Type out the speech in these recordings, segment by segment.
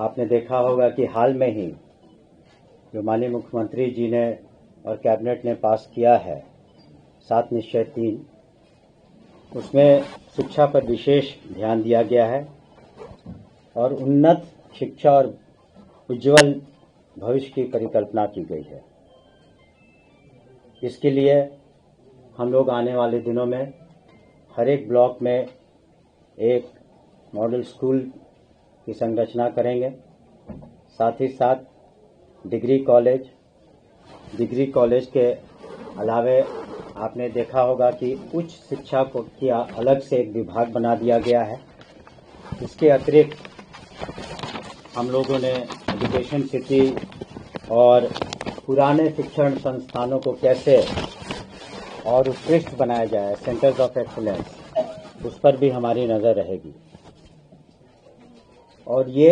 आपने देखा होगा कि हाल में ही जो माननीय मुख्यमंत्री जी ने और कैबिनेट ने पास किया है 7 निश्चय 3, उसमें शिक्षा पर विशेष ध्यान दिया गया है और उन्नत शिक्षा और उज्जवल भविष्य की परिकल्पना की गई है। इसके लिए हम लोग आने वाले दिनों में हर एक ब्लॉक में एक मॉडल स्कूल की संरचना करेंगे। साथ ही साथ डिग्री कॉलेज के अलावे आपने देखा होगा कि उच्च शिक्षा को किया अलग से एक विभाग बना दिया गया है। इसके अतिरिक्त हम लोगों ने एजुकेशन सिटी और पुराने शिक्षण संस्थानों को कैसे और उत्कृष्ट बनाया जाए, सेंटर्स ऑफ एक्सीलेंस, उस पर भी हमारी नज़र रहेगी। और ये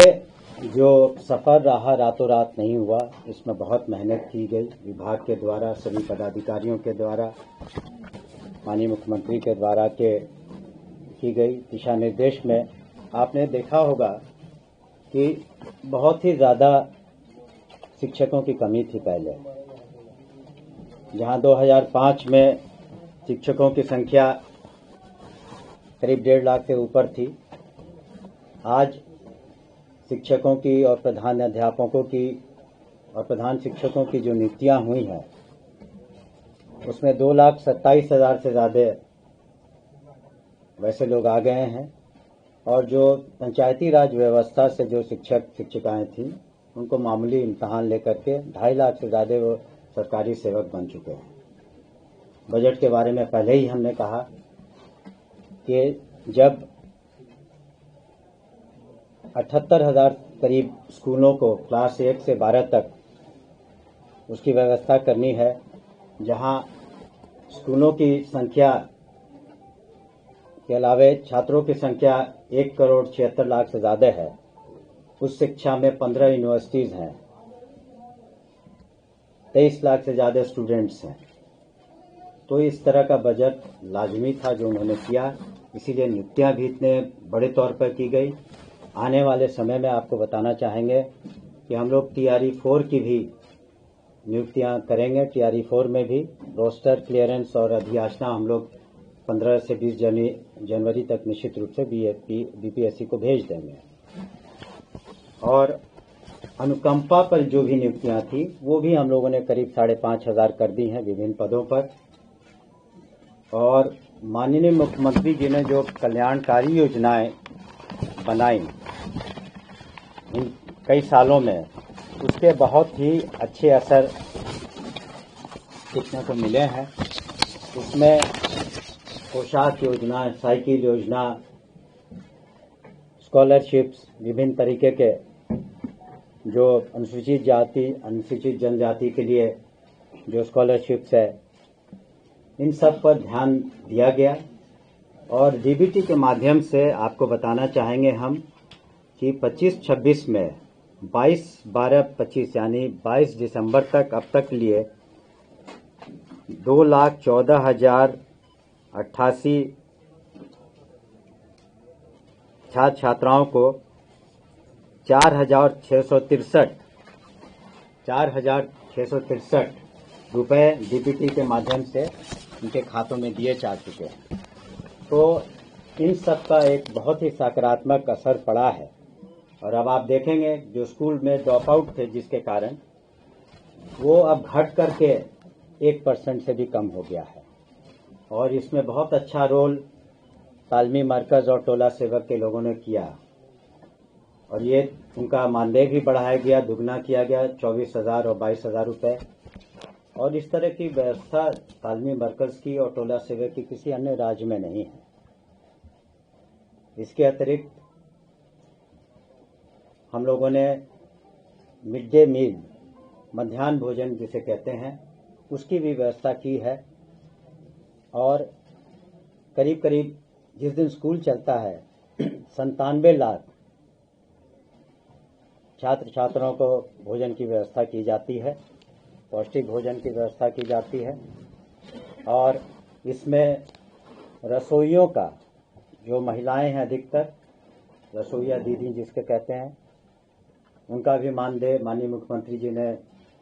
जो सफ़र रहा रातों रात नहीं हुआ, इसमें बहुत मेहनत की गई विभाग के द्वारा, सभी पदाधिकारियों के द्वारा, माननीय मुख्यमंत्री के द्वारा की गई दिशा निर्देश में आपने देखा होगा कि बहुत ही ज़्यादा शिक्षकों की कमी थी। पहले जहां 2005 में शिक्षकों की संख्या करीब 1.5 लाख से ऊपर थी, आज शिक्षकों की और प्रधान अध्यापकों की और प्रधान शिक्षकों की जो नियुक्तियां हुई हैं, उसमें 2,27,000 से ज़्यादा वैसे लोग आ गए हैं। और जो पंचायती राज व्यवस्था से जो शिक्षक शिक्षिकाएं थीं, उनको मामूली इम्तहान लेकर के 2.5 लाख से ज़्यादा वो सरकारी सेवक बन चुके हैं। बजट के बारे में पहले ही हमने कहा कि जब 78,000 करीब स्कूलों को क्लास 1 से 12 तक उसकी व्यवस्था करनी है, जहां स्कूलों की संख्या के अलावे छात्रों की संख्या 1,76,00,000 से ज़्यादा है। उस शिक्षा में 15 यूनिवर्सिटीज़ हैं, 23 लाख से ज़्यादा स्टूडेंट्स हैं। तो इस तरह का बजट लाजमी था जो उन्होंने किया, इसीलिए नियुक्तियां भी इतने बड़े तौर पर की गई। आने वाले समय में आपको बताना चाहेंगे कि हम लोग TRE 4 की भी नियुक्तियां करेंगे। TRE 4 में भी रोस्टर क्लियरेंस और अधियाचना हम लोग 15 से 20 जनवरी तक निश्चित रूप से BPSC को भेज देंगे। और अनुकंपा पर जो भी नियुक्तियां थी, वो भी हम लोगों ने करीब 5,500 कर दी हैं विभिन्न पदों पर। और माननीय मुख्यमंत्री जी ने जो कल्याणकारी योजनाएं बनाई इन कई सालों में, उसके बहुत ही अच्छे असर देखने को मिले हैं। उसमें पोशाक योजना, साइकिल योजना, स्कॉलरशिप्स, विभिन्न तरीके के जो अनुसूचित जाति अनुसूचित जनजाति के लिए जो स्कॉलरशिप्स है, इन सब पर ध्यान दिया गया। और DBT के माध्यम से आपको बताना चाहेंगे हम कि 25-26 में 22-12-25 यानी 22 दिसंबर तक अब तक लिए 2,14,088 छात्र छात्राओं को 4,663 रुपए DBT के माध्यम से उनके खातों में दिए जा चुके हैं। तो इन सब का एक बहुत ही सकारात्मक असर पड़ा है। और अब आप देखेंगे जो स्कूल में ड्रॉप आउट थे, जिसके कारण वो अब घट करके 1% से भी कम हो गया है। और इसमें बहुत अच्छा रोल तालमी मरकज़ और टोला सेवक के लोगों ने किया। और ये उनका मानदेय भी बढ़ाया गया, दुगना किया गया, 24,000 और 22,000 रुपये। और इस तरह की व्यवस्था तालमी मरकज़ की और टोला सेवक की किसी अन्य राज्य में नहीं है। इसके अतिरिक्त हम लोगों ने मिड डे मील, मध्याह्न भोजन जिसे कहते हैं, उसकी भी व्यवस्था की है। और करीब करीब जिस दिन स्कूल चलता है 97 लाख छात्र छात्राओं को भोजन की व्यवस्था की जाती है, पौष्टिक भोजन की व्यवस्था की जाती है। और इसमें रसोइयों का, जो महिलाएं हैं अधिकतर रसोइया दीदी जिसके कहते हैं, उनका भी मानदेय माननीय मुख्यमंत्री जी ने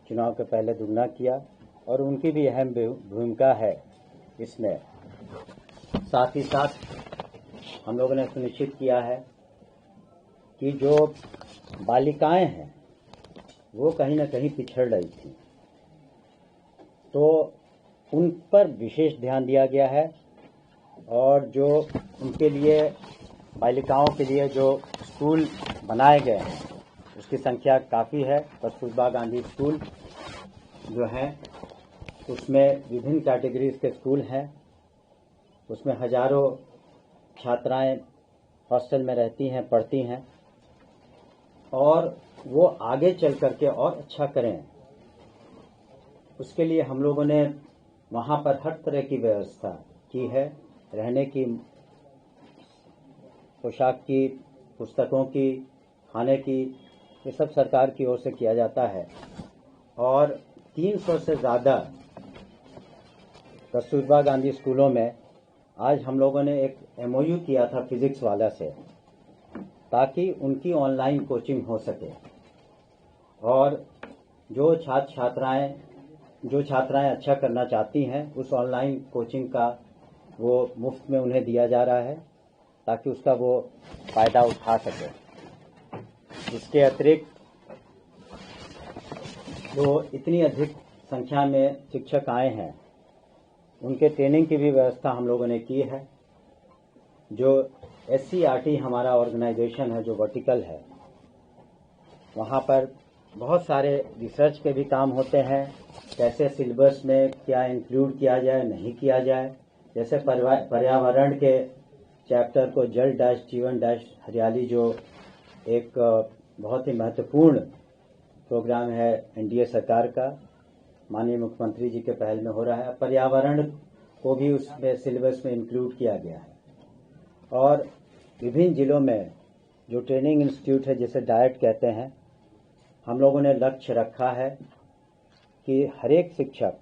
चुनाव के पहले दुगना किया और उनकी भी अहम भूमिका है इसमें। साथ ही साथ हम लोगों ने सुनिश्चित किया है कि जो बालिकाएं हैं वो कहीं न कहीं पिछड़ रही थी, तो उन पर विशेष ध्यान दिया गया है और जो उनके लिए बालिकाओं के लिए जो स्कूल बनाए गए हैं उसकी संख्या काफ़ी है। कस्तूरबा गांधी स्कूल जो हैं उसमें विभिन्न कैटेगरीज के स्कूल हैं, उसमें हजारों छात्राएं हॉस्टल में रहती हैं, पढ़ती हैं और वो आगे चल करके और अच्छा करें, उसके लिए हम लोगों ने वहाँ पर हर तरह की व्यवस्था की है। रहने की, पोशाक की, पुस्तकों की, खाने की, ये सब सरकार की ओर से किया जाता है। और 300 से ज़्यादा कस्तूरबा गांधी स्कूलों में आज हम लोगों ने एक MOU किया था फिजिक्स वाला से, ताकि उनकी ऑनलाइन कोचिंग हो सके और जो छात्राएं अच्छा करना चाहती हैं उस ऑनलाइन कोचिंग का वो मुफ्त में उन्हें दिया जा रहा है ताकि उसका वो फ़ायदा उठा सके। इसके अतिरिक्त जो इतनी अधिक संख्या में शिक्षक आए हैं उनके ट्रेनिंग की भी व्यवस्था हम लोगों ने की है। जो SCERT हमारा ऑर्गेनाइजेशन है जो वर्टिकल है, वहाँ पर बहुत सारे रिसर्च के भी काम होते हैं, कैसे सिलेबस में क्या इंक्लूड किया जाए, नहीं किया जाए। जैसे पर्यावरण के चैप्टर को जल डैश जीवन डैश हरियाली जो एक बहुत ही महत्वपूर्ण प्रोग्राम है NDA सरकार का, माननीय मुख्यमंत्री जी के पहल में हो रहा है। पर्यावरण को भी उसमें सिलेबस में इंक्लूड किया गया है और विभिन्न जिलों में जो ट्रेनिंग इंस्टीट्यूट है जिसे डायट कहते हैं, हम लोगों ने लक्ष्य रखा है कि हर एक शिक्षक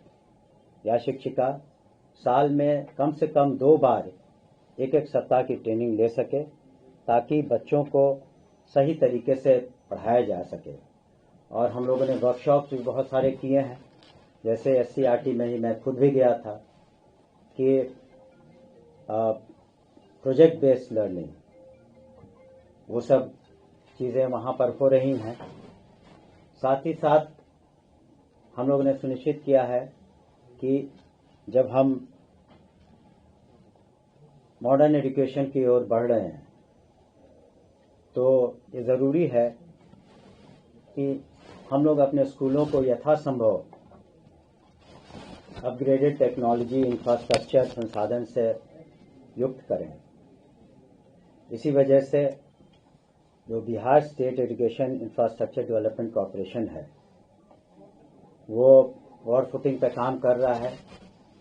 या शिक्षिका साल में कम से कम 2 बार एक सप्ताह की ट्रेनिंग ले सके ताकि बच्चों को सही तरीके से पढ़ाया जा सके। और हम लोगों ने वर्कशॉप भी बहुत सारे किए हैं, जैसे SCERT में ही मैं खुद भी गया था कि प्रोजेक्ट बेस्ड लर्निंग वो सब चीज़ें वहाँ पर हो रही हैं। साथ ही साथ हम लोगों ने सुनिश्चित किया है कि जब हम मॉडर्न एजुकेशन की ओर बढ़ रहे हैं तो ये ज़रूरी है कि हम लोग अपने स्कूलों को यथासंभव अपग्रेडेड टेक्नोलॉजी इंफ्रास्ट्रक्चर संसाधन से युक्त करें। इसी वजह से जो Bihar state education infrastructure development corporation है वो वॉर फुटिंग पर काम कर रहा है।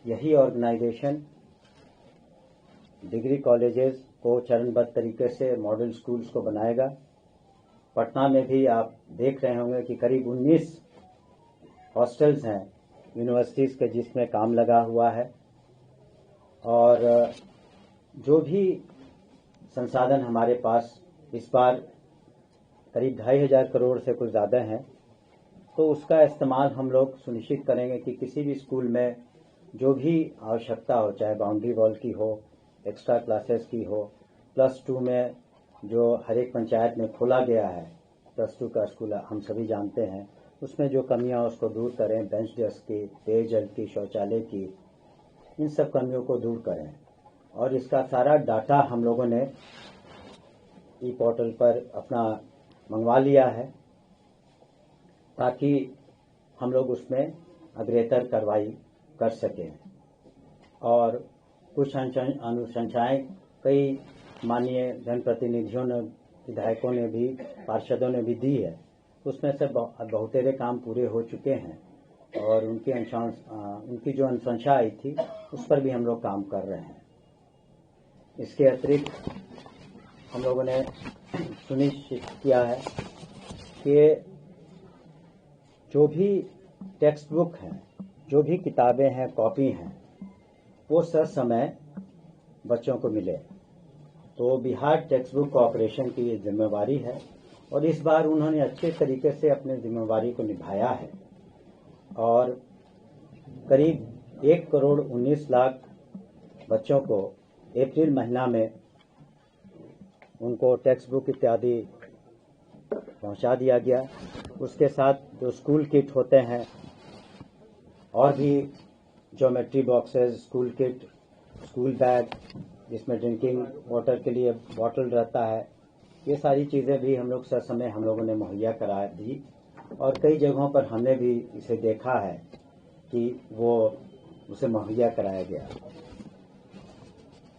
यही ऑर्गेनाइजेशन डिग्री कॉलेजेस को चरणबद्ध तरीके से मॉडल स्कूल्स को बनाएगा। पटना में भी आप देख रहे होंगे कि करीब 19 हॉस्टल्स हैं यूनिवर्सिटीज़ के जिसमें काम लगा हुआ है और जो भी संसाधन हमारे पास इस बार करीब 2,500 करोड़ से कुछ ज़्यादा हैं, तो उसका इस्तेमाल हम लोग सुनिश्चित करेंगे कि किसी भी स्कूल में जो भी आवश्यकता हो, चाहे बाउंड्री वॉल की हो, एक्स्ट्रा क्लासेस की हो, +2 में जो हर एक पंचायत में खोला गया है +2 का स्कूल हम सभी जानते हैं, उसमें जो कमियां उसको दूर करें, बेंच डेस्क की, पेयजल की, शौचालय की, इन सब कमियों को दूर करें। और इसका सारा डाटा हम लोगों ने पोर्टल पर अपना मंगवा लिया है ताकि हम लोग उसमें अग्रेतर कार्रवाई कर सकें। और कुछ अनुशंसाएं कई माननीय जनप्रतिनिधियों ने, विधायकों ने भी, पार्षदों ने भी दी है, उसमें से बहुतेरे काम पूरे हो चुके हैं और उनकी जो अनुशंसा आई थी उस पर भी हम लोग काम कर रहे हैं। इसके अतिरिक्त हम लोगों ने सुनिश्चित किया है कि जो भी टेक्स्ट बुक हैं, जो भी किताबें हैं, कॉपी हैं, वो ससमय बच्चों को मिले। तो बिहार टेक्स्ट बुक कॉर्पोरेशन की ये जिम्मेवारी है और इस बार उन्होंने अच्छे तरीके से अपनी जिम्मेवारी को निभाया है और करीब 1,19,00,000 बच्चों को अप्रैल महीना में उनको टेक्स्ट बुक इत्यादि पहुंचा दिया गया। उसके साथ जो स्कूल किट होते हैं और भी geometry boxes, school kit, school bag जिसमें ड्रिंकिंग वाटर के लिए बॉटल रहता है, ये सारी चीज़ें भी हम लोग समय हम लोगों ने मुहैया करा दी और कई जगहों पर हमने भी इसे देखा है कि वो उसे मुहैया कराया गया।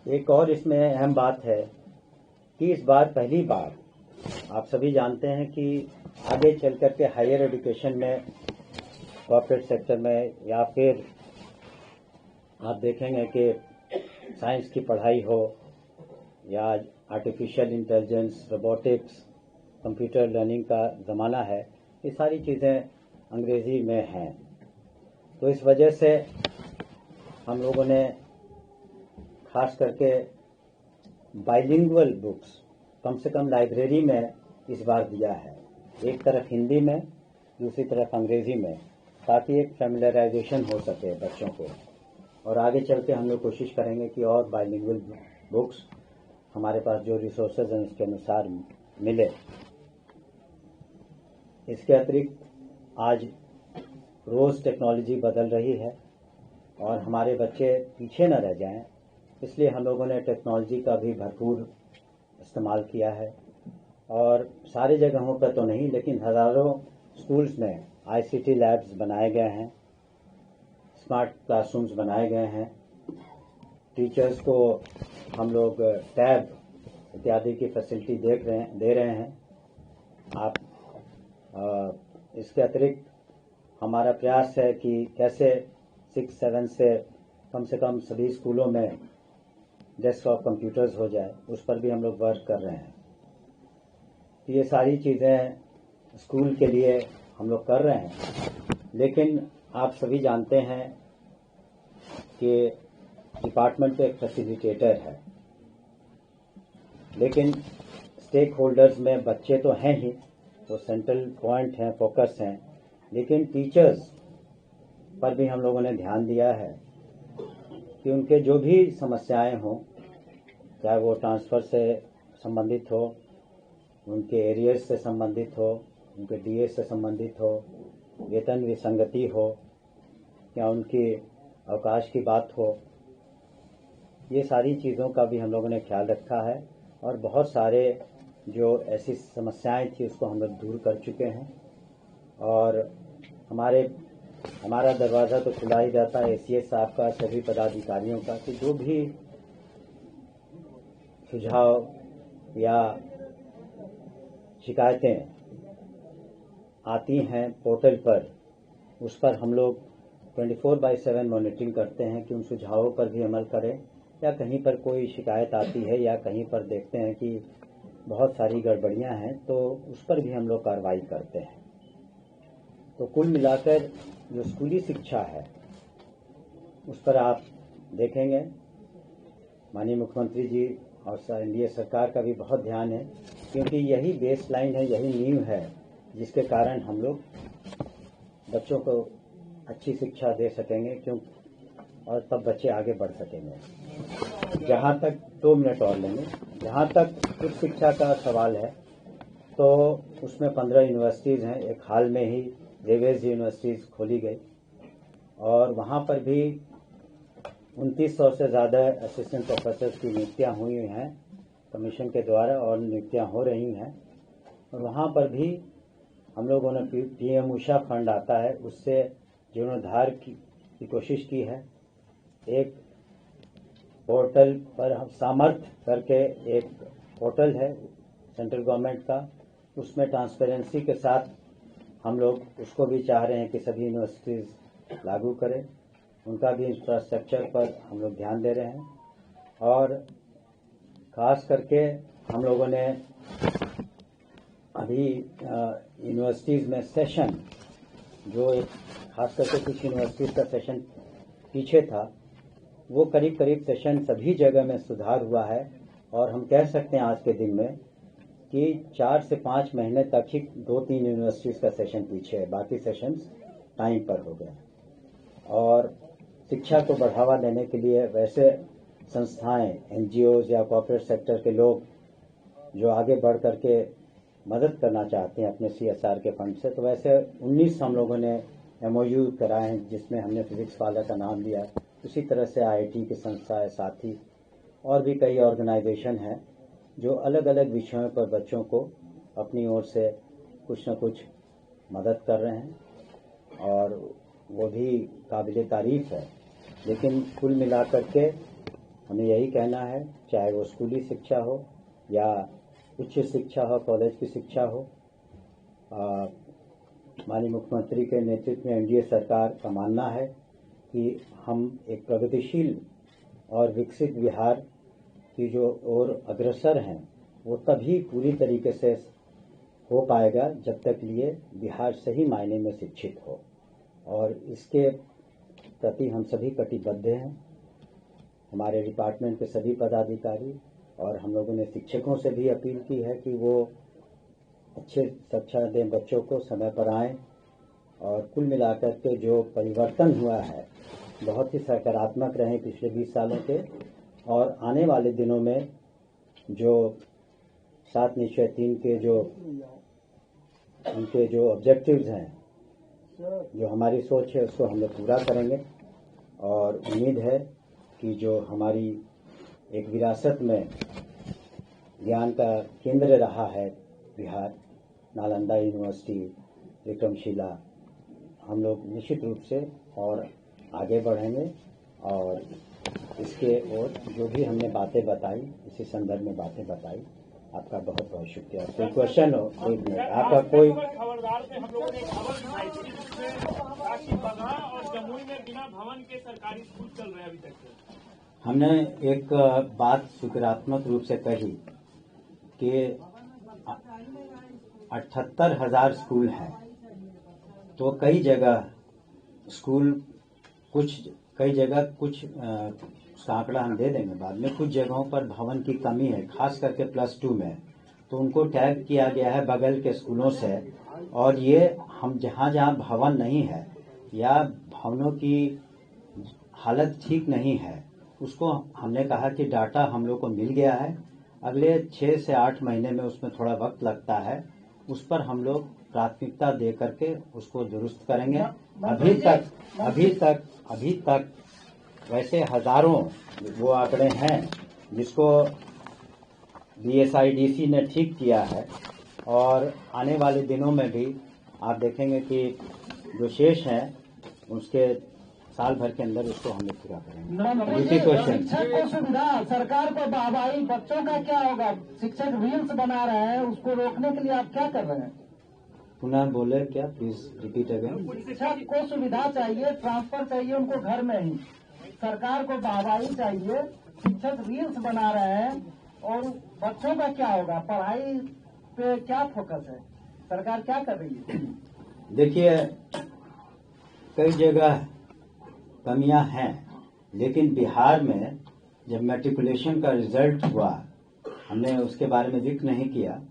एक और इसमें अहम बात है कि इस बार पहली बार आप सभी जानते हैं कि आगे चल कर के हायर एजुकेशन में, कॉर्पोरेट सेक्टर में या फिर आप देखेंगे कि साइंस की पढ़ाई हो या artificial intelligence, robotics, computer learning का ज़माना है, ये सारी चीज़ें अंग्रेज़ी में हैं। तो इस वजह से हम लोगों ने खास करके बाइलिंगुअल बुक्स कम से कम लाइब्रेरी में इस बार दिया है, एक तरफ हिंदी में, दूसरी तरफ अंग्रेज़ी में, ताकि एक फैमिलियराइजेशन हो सके बच्चों को। और आगे चल के हम लोग कोशिश करेंगे कि और बाइलिंगुअल बुक्स हमारे पास जो रिसोर्सेज हैं उसके अनुसार मिले। इसके अतिरिक्त आज रोज़ टेक्नोलॉजी बदल रही है और हमारे बच्चे पीछे न रह जाएं, इसलिए हम लोगों ने टेक्नोलॉजी का भी भरपूर इस्तेमाल किया है। और सारी जगहों पर तो नहीं, लेकिन हज़ारों स्कूल्स में ICT लैब्स बनाए गए हैं, स्मार्ट क्लासरूम्स बनाए गए हैं, टीचर्स को हम लोग टैब इत्यादि की फैसिलिटी दे रहे हैं। इसके अतिरिक्त हमारा प्रयास है कि कैसे 6-7 से कम सभी स्कूलों में डेस्कटॉप कंप्यूटर्स हो जाए, उस पर भी हम लोग वर्क कर रहे हैं। तो ये सारी चीज़ें स्कूल के लिए हम लोग कर रहे हैं, लेकिन आप सभी जानते हैं कि डिपार्टमेंट एक फैसिलिटेटर है, लेकिन स्टेक होल्डर्स में बच्चे तो हैं ही, वो सेंट्रल पॉइंट हैं, फोकस हैं, लेकिन टीचर्स पर भी हम लोगों ने ध्यान दिया है कि उनके जो भी समस्याएं हों, चाहे वो ट्रांसफ़र से संबंधित हो, उनके एरियर्स से संबंधित हो, उनके डीएस से संबंधित हो, वेतन विसंगति हो या उनकी अवकाश की बात हो, ये सारी चीज़ों का भी हम लोगों ने ख्याल रखा है और बहुत सारे जो ऐसी समस्याएं थी उसको हम लोग दूर कर चुके हैं। और हमारा दरवाज़ा तो खुला ही रहता है ACS साहब का, सभी पदाधिकारियों का, कि जो भी सुझाव या शिकायतें आती हैं पोर्टल पर, उस पर हम लोग 24/7 मॉनिटरिंग करते हैं कि उन सुझावों पर भी अमल करें, या कहीं पर कोई शिकायत आती है या कहीं पर देखते हैं कि बहुत सारी गड़बड़ियां हैं तो उस पर भी हम लोग कार्रवाई करते हैं। तो कुल मिलाकर जो स्कूली शिक्षा है उस पर आप देखेंगे माननीय मुख्यमंत्री जी और एनडीए सरकार का भी बहुत ध्यान है, क्योंकि यही बेस लाइन है, यही नींव है जिसके कारण हम लोग बच्चों को अच्छी शिक्षा दे सकेंगे, और तब बच्चे आगे बढ़ सकेंगे। जहाँ तक 2 मिनट और लेंगे, जहाँ तक उच्च शिक्षा का सवाल है तो उसमें 15 यूनिवर्सिटीज़ हैं। एक हाल में ही रेवेज यूनिवर्सिटीज़ खोली गई और वहाँ पर भी 2900 से ज़्यादा असिस्टेंट प्रोफेसर्स की नियुक्तियाँ हुई हैं कमीशन के द्वारा, और नियुक्तियाँ हो रही हैं। और वहाँ पर भी हम लोगों ने PM उषा फंड आता है, उससे जीर्णोद्धार की कोशिश की है। एक पोर्टल पर हम सामर्थ्य करके एक पोर्टल है सेंट्रल गवर्नमेंट का, उसमें ट्रांसपेरेंसी के साथ हम लोग उसको भी चाह रहे हैं कि सभी यूनिवर्सिटीज़ लागू करें। उनका भी इंफ्रास्ट्रक्चर पर हम लोग ध्यान दे रहे हैं। और ख़ास करके हम लोगों ने अभी यूनिवर्सिटीज़ में सेशन, जो एक खास करके कुछ यूनिवर्सिटीज़ का सेशन पीछे था, वो करीब सेशन सभी जगह में सुधार हुआ है। और हम कह सकते हैं आज के दिन में कि 4 से 5 महीने तक ही 2-3 यूनिवर्सिटीज़ का सेशन पीछे है, बाकी सेशंस टाइम पर हो गए। और शिक्षा को बढ़ावा देने के लिए वैसे संस्थाएं, एनजीओज या कॉर्पोरेट सेक्टर के लोग जो आगे बढ़ करके मदद करना चाहते हैं अपने CSR के फंड से, तो वैसे 19 हम लोगों ने MOU कराए हैं, जिसमें हमने फिजिक्स वाला का नाम लिया। उसी तरह से IIT की संस्था है, साथी और भी कई ऑर्गेनाइजेशन हैं जो अलग अलग विषयों पर बच्चों को अपनी ओर से कुछ न कुछ मदद कर रहे हैं और वो भी काबिले तारीफ है। लेकिन कुल मिलाकर के हमें यही कहना है, चाहे वो स्कूली शिक्षा हो या उच्च शिक्षा हो, कॉलेज की शिक्षा हो, माननीय मुख्यमंत्री के नेतृत्व में NDA सरकार का मानना है कि हम एक प्रगतिशील और विकसित बिहार की जो ओर अग्रसर हैं, वो तभी पूरी तरीके से हो पाएगा जब तक लिए बिहार सही मायने में शिक्षित हो। और इसके प्रति हम सभी कटिबद्ध हैं, हमारे डिपार्टमेंट के सभी पदाधिकारी, और हम लोगों ने शिक्षकों से भी अपील की है कि वो अच्छे शिक्षा दें बच्चों को, समय पर आएँ। और कुल मिलाकर के जो परिवर्तन हुआ है बहुत ही सकारात्मक रहे पिछले 20 सालों के, और आने वाले दिनों में जो 7 निश्चय 3 के जो उनके जो ऑब्जेक्टिव्स हैं, जो हमारी सोच है, उसको हम लोग पूरा करेंगे। और उम्मीद है कि जो हमारी एक विरासत में ज्ञान का केंद्र रहा है बिहार, नालंदा यूनिवर्सिटी, विक्रमशिला, हम लोग निश्चित रूप से और आगे बढ़ेंगे। और इसके और जो भी हमने बातें बताई, इसी संदर्भ में बातें बताई, आपका बहुत बहुत शुक्रिया। कोई क्वेश्चन हो? एक मिनट, आपका कोई? खबरदार पे हम लोगों ने खबर दिखाई थी जिसमें राशि बगहा और जमुई में बिना भवन के सरकारी स्कूल चल रहे हैं अभी तक। हमने एक बात सकारात्मक रूप से कही कि 78,000 स्कूल हैं, तो कई जगह स्कूल कई जगह कुछ आंकड़ा हम दे देंगे बाद में, कुछ जगहों पर भवन की कमी है, खास करके +2 में, तो उनको टैग किया गया है बगल के स्कूलों से। और ये हम जहाँ जहाँ भवन नहीं है या भवनों की हालत ठीक नहीं है, उसको हमने कहा कि डाटा हम लोग को मिल गया है, अगले 6 से 8 महीने में उसमें थोड़ा वक्त लगता है, उस पर हम लोग प्राथमिकता दे करके उसको दुरुस्त करेंगे। अभी तक वैसे हजारों वो आंकड़े हैं जिसको BSIDC ने ठीक किया है, और आने वाले दिनों में भी आप देखेंगे कि जो शेष हैं उसके साल भर के अंदर उसको हम लोग पूरा करेंगे। दूसरी क्वेश्चन, शिक्षक को सुविधा, सरकार को वाहवाही, बच्चों का क्या होगा? शिक्षक रील्स बना रहे हैं, उसको रोकने के लिए आप क्या कर रहे हैं? पुनः बोले क्या, प्लीज रिपीट अगेन। शिक्षक को सुविधा चाहिए, ट्रांसफर चाहिए उनको घर में ही, सरकार को वाहवाही चाहिए, शिक्षक रील्स बना रहे हैं, और बच्चों का क्या होगा? पढ़ाई पे क्या फोकस है? सरकार क्या कर रही है? देखिए, कई जगह कमियां हैं, लेकिन बिहार में जब मैट्रिकुलेशन का रिजल्ट हुआ, हमने उसके बारे में जिक्र नहीं किया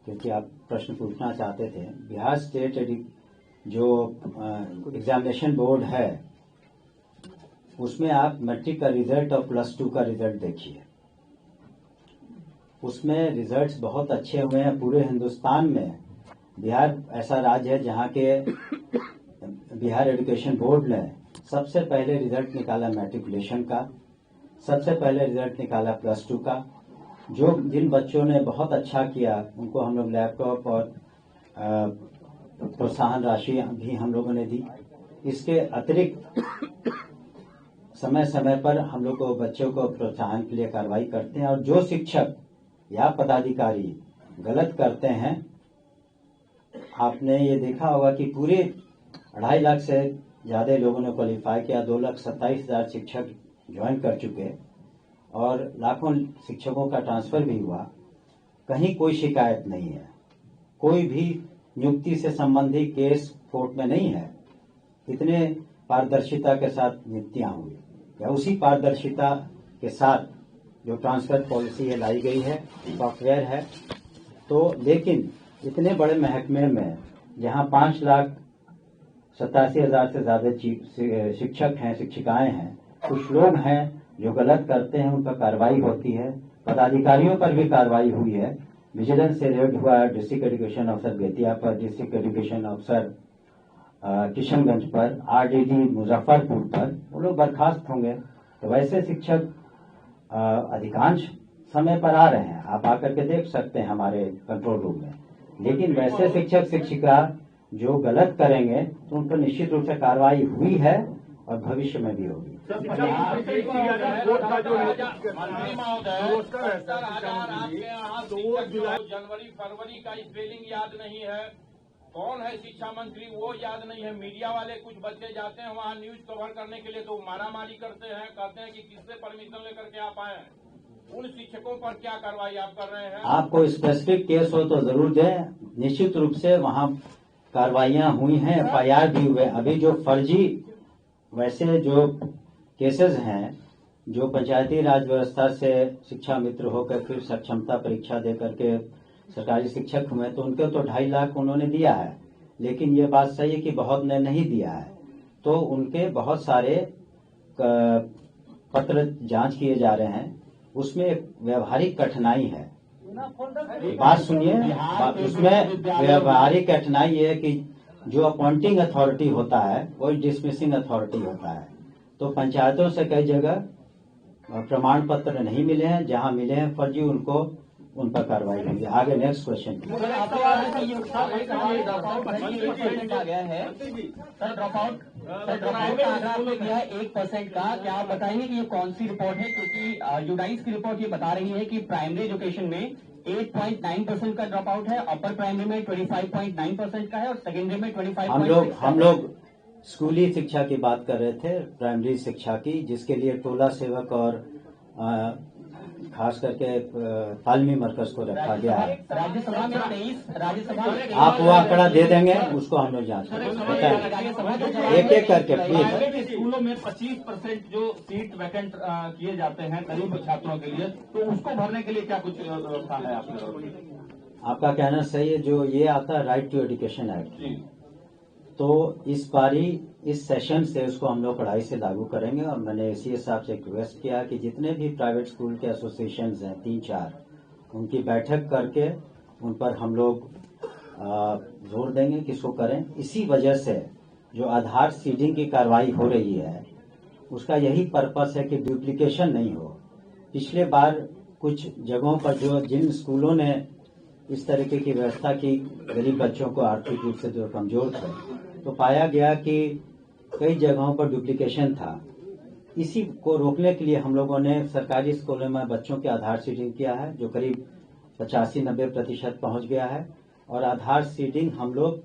क्योंकि आप प्रश्न पूछना चाहते थे। बिहार स्टेट जो एग्जामिनेशन बोर्ड है, उसमें आप मैट्रिक का रिजल्ट और +2 का रिजल्ट देखिए, उसमें रिजल्ट्स बहुत अच्छे हुए हैं। पूरे हिंदुस्तान में बिहार ऐसा राज्य है जहाँ के बिहार एजुकेशन बोर्ड ने सबसे पहले रिजल्ट निकाला मैट्रिकुलेशन का, सबसे पहले रिजल्ट निकाला +2 का। जिन बच्चों ने बहुत अच्छा किया उनको हम लोग लैपटॉप और प्रोत्साहन राशि भी हम लोगों ने दी। इसके अतिरिक्त समय समय पर हम लोग को बच्चों को प्रोत्साहन के लिए कार्रवाई करते हैं, और जो शिक्षक या पदाधिकारी गलत करते हैं, आपने ये देखा होगा कि पूरे 2.5 लाख से ज़्यादा लोगों ने क्वालिफाई किया, 2,27,000 शिक्षक ज्वाइन कर चुके, और लाखों शिक्षकों का ट्रांसफर भी हुआ। कहीं कोई शिकायत नहीं है, कोई भी नियुक्ति से संबंधी केस कोर्ट में नहीं है। इतने पारदर्शिता के साथ नियुक्तियां हुई, या उसी पारदर्शिता के साथ जो ट्रांसफर पॉलिसी है लाई गई है, सॉफ्टवेयर है, तो लेकिन इतने बड़े महकमे में जहां 5,87,000 से ज्यादा शिक्षक हैं, शिक्षिकाएं हैं, कुछ लोग हैं जो गलत करते हैं, उन पर कार्रवाई होती है। पदाधिकारियों पर भी कार्रवाई हुई है। विजिलेंस से रेड हुआ है डिस्ट्रिक्ट एजुकेशन ऑफिसर बेतिया पर, डिस्ट्रिक्ट एजुकेशन ऑफिसर किशनगंज पर, आरडीडी मुजफ्फरपुर पर, वो लोग बर्खास्त होंगे। तो वैसे शिक्षक अधिकांश समय पर आ रहे हैं, आप आकर के देख सकते हैं हमारे कंट्रोल रूम में। लेकिन वैसे शिक्षक शिक्षिका जो गलत करेंगे तो उन पर निश्चित रूप से कार्रवाई हुई है और भविष्य में भी होगी। मंत्री आपके यहाँ 2 जनवरी फरवरी का स्पेलिंग याद नहीं है, कौन है शिक्षा मंत्री वो याद नहीं है। मीडिया वाले कुछ बच्चे जाते हैं वहाँ न्यूज कवर करने के लिए तो मारामारी करते हैं, कहते हैं कि किससे परमिशन लेकर के आप आए हैं। उन शिक्षकों पर क्या कार्रवाई आप कर रहे हैं? आपको स्पेसिफिक केस हो तो जरूर दें। निश्चित रूप से वहाँ कार्रवाइयाँ हुई हैं, FIR भी हुए। अभी जो फर्जी वैसे जो केसेस हैं, जो पंचायती राज व्यवस्था से शिक्षा मित्र होकर फिर सक्षमता परीक्षा दे करके सरकारी शिक्षक हुए, तो उनके तो 2.5 लाख उन्होंने दिया है। लेकिन ये बात सही है कि बहुत ने नहीं दिया है, तो उनके बहुत सारे पत्र जांच किए जा रहे हैं। उसमें एक व्यवहारिक कठिनाई है। बात सुनिए, उसमें व्यवहारिक कठिनाई है कि जो अपॉइंटिंग अथॉरिटी होता है वो डिसमिसिंग अथॉरिटी होता है। तो पंचायतों से कई जगह प्रमाण पत्र नहीं मिले हैं, जहां मिले हैं फर्जी, उन पर कार्रवाई होगी। आगे नेक्स्ट क्वेश्चन। आपने दिया है 1% का, क्या आप बताएंगे कि ये कौन सी रिपोर्ट है? क्योंकि यूडाइस की रिपोर्ट ये बता रही है कि प्राइमरी एजुकेशन में 8.9% का ड्रॉप आउट है, अपर प्राइमरी में 25.9% का है और सेकेंडरी में 25%। हम लोग स्कूली शिक्षा की बात कर रहे थे, प्राइमरी शिक्षा की, जिसके लिए टोला सेवक और खास करके तालमी मरकज को रखा गया है। राज्यसभा में 23, राज्यसभा में आप वो आंकड़ा दे देंगे, उसको हम लोग जांच करेंगे एक एक करके प्लीज। स्कूलों में 25% जो सीट वैकेंट किए जाते हैं गरीब छात्रों के लिए, तो उसको भरने के लिए क्या कुछ व्यवस्था है आपका कहना सही है। जो ये आता है राइट टू एजुकेशन एक्ट, तो इस बारी इस सेशन से उसको हम लोग कड़ाई से लागू करेंगे। और मैंने एसीएस साहब से रिक्वेस्ट किया कि जितने भी प्राइवेट स्कूल के एसोसिएशंस हैं 3-4, उनकी बैठक करके उन पर हम लोग जोर देंगे कि इसको करें। इसी वजह से जो आधार सीडिंग की कार्रवाई हो रही है, उसका यही पर्पस है कि डुप्लीकेशन नहीं हो। पिछले बार कुछ जगहों पर जिन स्कूलों ने इस तरीके की व्यवस्था की, गरीब बच्चों को आर्थिक रूप से जो कमजोर थे, तो पाया गया कि कई जगहों पर डुप्लीकेशन था। इसी को रोकने के लिए हम लोगों ने सरकारी स्कूलों में बच्चों के आधार सीडिंग किया है, जो करीब 85-90% पहुंच गया है। और आधार सीडिंग हम लोग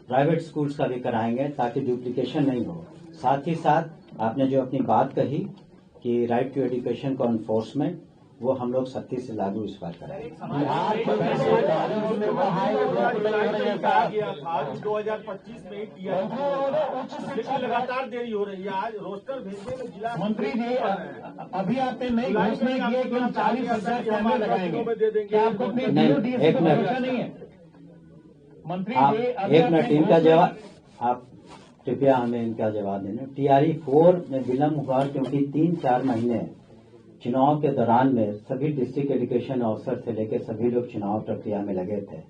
प्राइवेट स्कूल्स का भी कराएंगे ताकि डुप्लीकेशन नहीं हो। साथ ही साथ आपने जो अपनी बात कही कि राइट टू एजुकेशन का एनफोर्समेंट, वो हम लोग सख्ती से लागू इस बार करेंगे। 2025 में ही किया, लेकिन लगातार देरी हो रही है। आज रोस्टर भेजने में जिला मंत्री जी, अभी आपने नई घोषणा की है कि हम 40,000 कैमरे लगाएंगे, क्या आपको अपनी DOD से भरोसा नहीं है? मंत्री जी, एक मिनट, इनका जवाब आप कृपया हमें इनका जवाब देना। TRE 4 में विलम्ब हुआ क्योंकि 3-4 महीने चुनाव के दौरान में सभी डिस्ट्रिक्ट एजुकेशन ऑफिसर से लेकर सभी लोग चुनाव प्रक्रिया में लगे थे,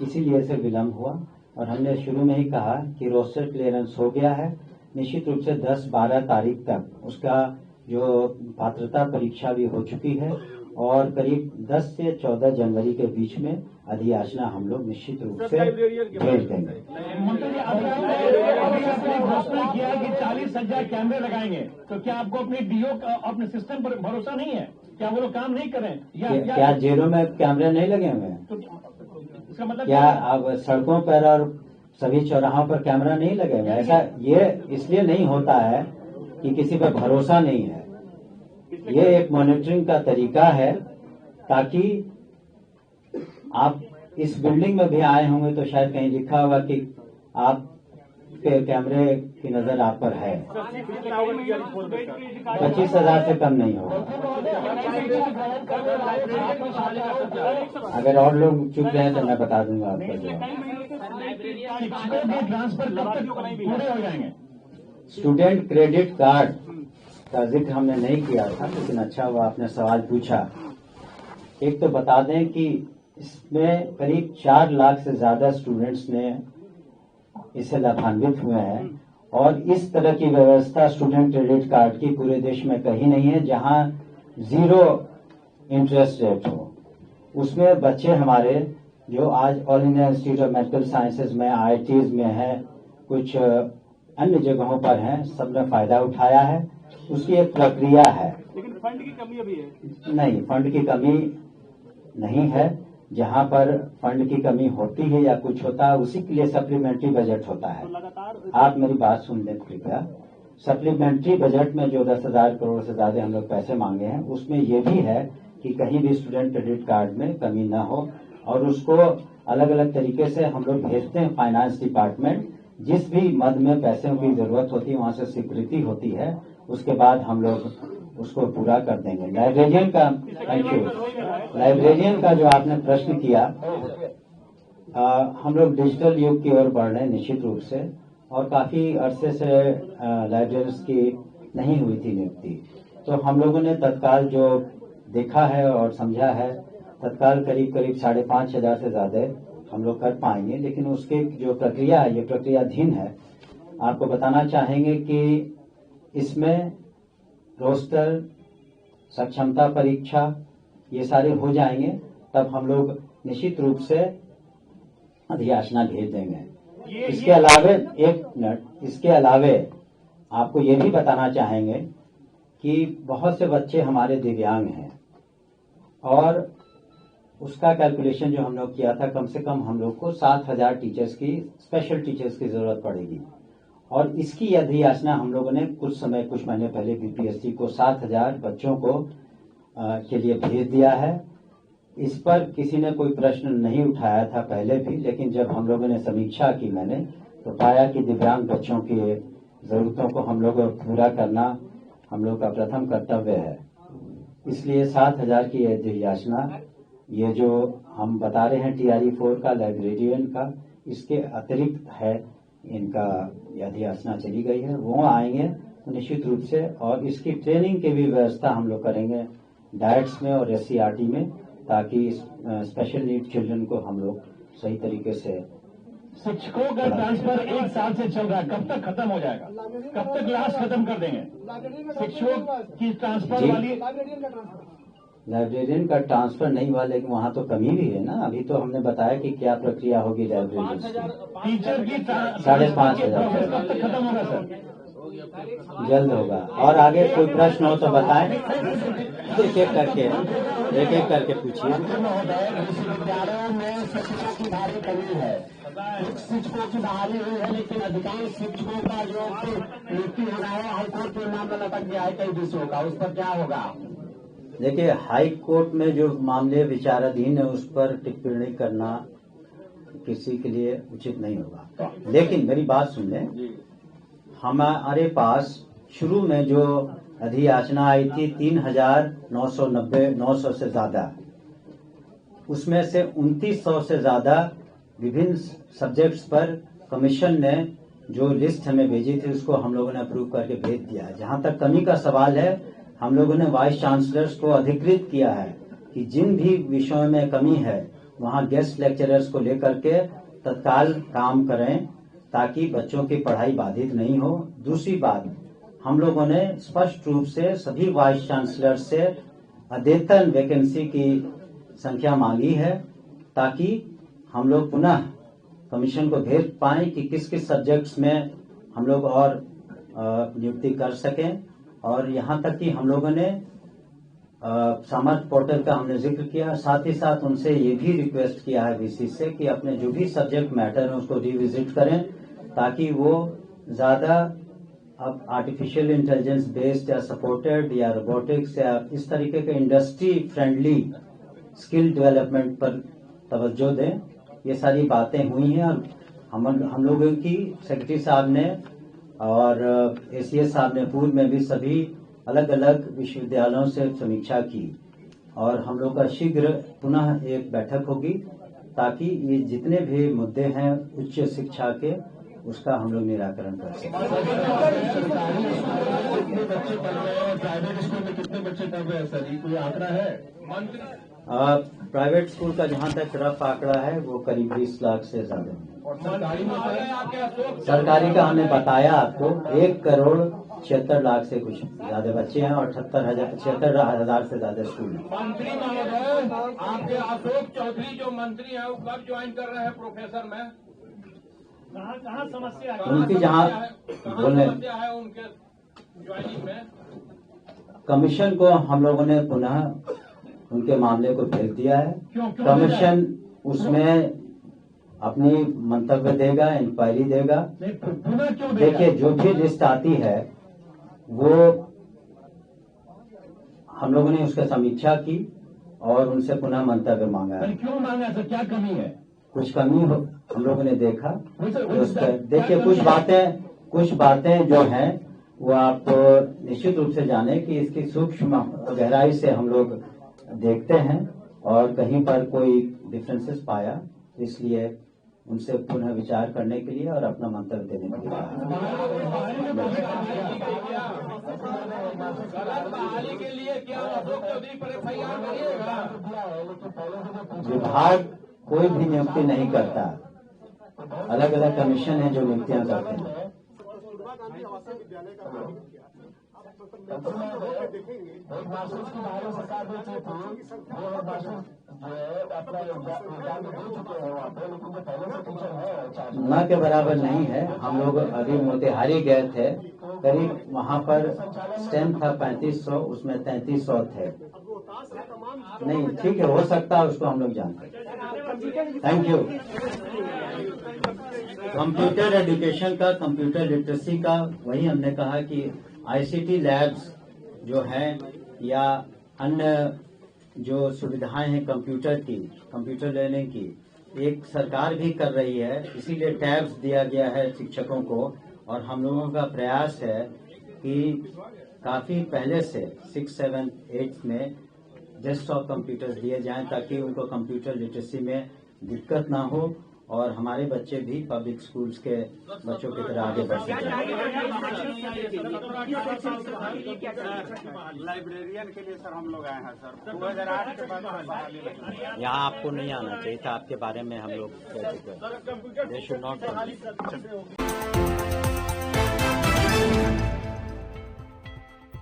इसीलिए से विलम्ब हुआ। और हमने शुरू में ही कहा कि रोस्टर क्लियरेंस हो गया है। निश्चित रूप से 10-12 तारीख तक उसका जो पात्रता परीक्षा भी हो चुकी है और करीब 10 से 14 जनवरी के बीच में अधियाचना हम लोग निश्चित रूप से भेज देंगे। मंत्री जी, अभी आपने घोषणा किया कि 40,000 कैमरे लगाएंगे, तो क्या आपको अपने DO अपने सिस्टम पर भरोसा नहीं है? क्या वो लोग काम नहीं करें? क्या जेलों में कैमरे नहीं लगे हुए हैं? तो इसका मतलब क्या अब सड़कों पर और सभी चौराहों पर कैमरा नहीं लगे हुए? ऐसा ये इसलिए नहीं होता है कि किसी पर भरोसा नहीं है। ये एक मॉनिटरिंग का तरीका है, ताकि आप इस बिल्डिंग में भी आए होंगे तो शायद कहीं लिखा होगा कि आप के कैमरे की नजर आप पर है। 25,000 से कम नहीं होगा। अगर और लोग चुप रहे तो मैं बता दूंगा आपको जवाब। शिक्षकों के ट्रांसफर कब तक पूरे हो जाएंगे? स्टूडेंट क्रेडिट कार्ड का जिक्र हमने नहीं किया था, लेकिन अच्छा हुआ आपने सवाल पूछा। एक तो बता दें कि इसमें करीब 4 लाख से ज्यादा स्टूडेंट्स ने इससे लाभान्वित हुए हैं और इस तरह की व्यवस्था स्टूडेंट क्रेडिट कार्ड की पूरे देश में कहीं नहीं है जहां 0 इंटरेस्ट रेट हो। उसमें बच्चे हमारे जो आज all India institute of medical sciences में, IITs में है, कुछ अन्य जगहों पर हैं, सबने फायदा उठाया है। उसकी एक प्रक्रिया है। लेकिन फंड की कमी अभी है? नहीं, फंड की कमी नहीं है। जहां पर फंड की कमी होती है या कुछ होता है उसी के लिए सप्लीमेंट्री बजट होता है। आप मेरी बात सुन लें कृपया। सप्लीमेंट्री बजट में जो 10,000 करोड़ से ज्यादा हम लोग पैसे मांगे हैं, उसमें ये भी है कि कहीं भी स्टूडेंट क्रेडिट कार्ड में कमी न हो और उसको अलग अलग तरीके से हम लोग भेजते हैं फाइनेंस डिपार्टमेंट। जिस भी मद में पैसों की जरूरत होती है वहां से स्वीकृति होती है, उसके बाद हम लोग उसको पूरा कर देंगे। लाइब्रेरियन का, थैंक यू। लाइब्रेरियन का जो आपने प्रश्न किया, हम लोग डिजिटल युग की ओर बढ़ रहे हैं निश्चित रूप से, और काफी अरसे से लाइब्रेरियंस की नहीं हुई थी नियुक्ति। तो हम लोगों ने तत्काल जो देखा है और समझा है, तत्काल करीब 5,500 से ज्यादा हम लोग कर पाएंगे। लेकिन उसकी जो प्रक्रिया है, ये प्रक्रियाधीन है। आपको बताना चाहेंगे कि इसमें रोस्टर, सक्षमता परीक्षा, ये सारे हो जाएंगे, तब हम लोग निश्चित रूप से अधियाचना भेज देंगे। इसके अलावे, एक मिनट, इसके अलावे आपको ये भी बताना चाहेंगे कि बहुत से बच्चे हमारे दिव्यांग हैं और उसका कैलकुलेशन जो हम लोग किया था, कम से कम हम लोग को 7,000 टीचर्स की, स्पेशल टीचर्स की जरूरत पड़ेगी। और इसकी अधियाचना हम लोगों ने कुछ महीने पहले बीपीएससी को 7,000 बच्चों को के लिए भेज दिया है। इस पर किसी ने कोई प्रश्न नहीं उठाया था पहले भी, लेकिन जब हम लोगों ने समीक्षा की मैंने तो पाया कि दिव्यांग बच्चों की जरूरतों को हम लोग पूरा करना हम लोग का प्रथम कर्तव्य है। इसलिए 7,000 की अधियाचना, ये जो हम बता रहे हैं TRE 4 का, लाइब्रेरियन का, इसके अतिरिक्त है इनका अधियाचना चली गई है। वो आएंगे तो निश्चित रूप से, और इसकी ट्रेनिंग की भी व्यवस्था हम लोग करेंगे डाइट्स में और SCRT में, ताकि स्पेशल नीड चिल्ड्रन को हम लोग सही तरीके से। शिक्षकों का ट्रांसफर 1 साल से चल रहा है, कब तक खत्म हो जाएगा? कब तक क्लास खत्म कर देंगे? शिक्षकों की ट्रांसफर वाली, लाइब्रेरियन का ट्रांसफर नहीं हुआ, लेकिन वहाँ तो कमी भी है ना। अभी तो हमने बताया कि क्या प्रक्रिया होगी लाइब्रेरियन की। टीचर की 5,500 कब तक खत्म होगा सर? जल्द होगा। और आगे कोई प्रश्न हो तो बताएं, एक एक करके पूछिए। विश्वविद्यालयों में शिक्षकों की भारी कमी है, शिक्षकों की बहाली हुई है, लेकिन अधिकांश शिक्षकों का जो नियुक्ति होना है हाईकोर्ट में मामला लटक गया है कई विषयों का, उस पर क्या होगा? देखिए, हाई कोर्ट में जो मामले विचाराधीन है उस पर टिप्पणी करना किसी के लिए उचित नहीं होगा। लेकिन मेरी बात सुन लें, हमारे पास शुरू में जो अधियाचना आई थी 3,990 से ज्यादा, उसमें से 2,900 से ज्यादा विभिन्न सब्जेक्ट्स पर कमीशन ने जो लिस्ट हमें भेजी थी उसको हम लोगों ने अप्रूव करके भेज दिया है। जहां तक कमी का सवाल है, हम लोगों ने वाइस चांसलर्स को अधिकृत किया है कि जिन भी विषयों में कमी है वहां गेस्ट लेक्चरर्स को लेकर के तत्काल काम करें, ताकि बच्चों की पढ़ाई बाधित नहीं हो। दूसरी बात, हम लोगों ने स्पष्ट रूप से सभी वाइस चांसलर से अद्यतन वैकेंसी की संख्या मांगी है, ताकि हम लोग पुनः कमीशन को भेज पाएं कि किस किस सब्जेक्ट्स में हम लोग और नियुक्ति कर सकें। और यहाँ तक कि हम लोगों ने सामर्थ पोर्टल का हमने जिक्र किया, साथ ही साथ उनसे ये भी रिक्वेस्ट किया है VC से कि अपने जो भी सब्जेक्ट मैटर है उसको रिविजिट करें, ताकि वो ज्यादा अब आर्टिफिशियल इंटेलिजेंस बेस्ड या सपोर्टेड या रोबोटिक्स या इस तरीके के इंडस्ट्री फ्रेंडली स्किल डेवलपमेंट पर तवज्जो दें। ये सारी बातें हुई हैं और हम लोगों की सेक्रेटरी साहब ने और एसीएस साहब ने पूर्व में भी सभी अलग अलग विश्वविद्यालयों से समीक्षा की और हम लोग का शीघ्र पुनः एक बैठक होगी ताकि ये जितने भी मुद्दे हैं उच्च शिक्षा के उसका हम लोग निराकरण कर सकें। प्राइवेट स्कूल में कितने बच्चे पढ़ रहे हैं सर, ये कोई आंकड़ा है? प्राइवेट स्कूल का जहां तक रफ आंकड़ा है वो करीब 20 लाख से ज्यादा है। और सरकारी में सरकारी का हमने बताया आपको 1,76,00,000 से कुछ ज्यादा बच्चे हैं और 76,000 से ज्यादा स्कूल हैं। मंत्री महोदय, आपके अशोक चौधरी जो मंत्री हैं वो कब ज्वाइन कर रहे हैं प्रोफेसर में? कहाँ समस्या है? उनकी जहाँ बोलने समस्या है उनके ज्वाइनिंग में? कमीशन को हम लोगों ने पुनः उनके मामले को भेज दिया है। कमीशन उसमें अपनी मंतव्य देगा, इंक्वायरी देगा। पुनः क्यों देगा? देखिए जो भी लिस्ट आती है वो हम लोगों ने उसका समीक्षा की और उनसे पुनः मंतव्य मांगा है। क्यों मांगा सर, क्या कमी है? कुछ कमी हो हम लोगों ने देखा तो उसका देखिए कुछ बातें जो हैं वो आप निश्चित रूप से जाने कि इसकी सूक्ष्म गहराई से हम लोग देखते हैं और कहीं पर कोई डिफरेंसेस पाया इसलिए उनसे पुनः विचार करने के लिए और अपना मंतव्य देने के लिए बहाली के लिए क्या अशोक चौधरी पर एफआईआर करिएगा? विभाग कोई भी नियुक्ति नहीं करता, अलग अलग कमीशन है जो नियुक्तियां करते हैं। न के बराबर नहीं है। हम लोग अभी मोतिहारी गए थे, करीब वहाँ पर स्ट्रेंथ था 3500, उसमें 3300 थे। नहीं ठीक है, हो सकता है, उसको हम लोग जानते हैं। Thank you. कंप्यूटर एजुकेशन का, कंप्यूटर लिटरेसी का, वही हमने कहा कि आईसीटी लैब्स जो हैं या अन्य जो सुविधाएं हैं कंप्यूटर की, कंप्यूटर लर्निंग की, एक सरकार भी कर रही है, इसीलिए टैब्स दिया गया है शिक्षकों को। और हम लोगों का प्रयास है कि काफी पहले से 6, 7, 8 में डेस्कटॉप कंप्यूटर्स दिए जाएं ताकि उनको कंप्यूटर लिटरेसी में दिक्कत ना हो और हमारे बच्चे भी पब्लिक स्कूल्स के बच्चों की तरह आगे बढ़ सकें। लाइब्रेरियन के लिए सर हम लोग आए हैं सर 2008 के बाद। यहाँ आपको नहीं आना चाहिए था, आपके बारे में हम लोग कह चुके हैं। They should not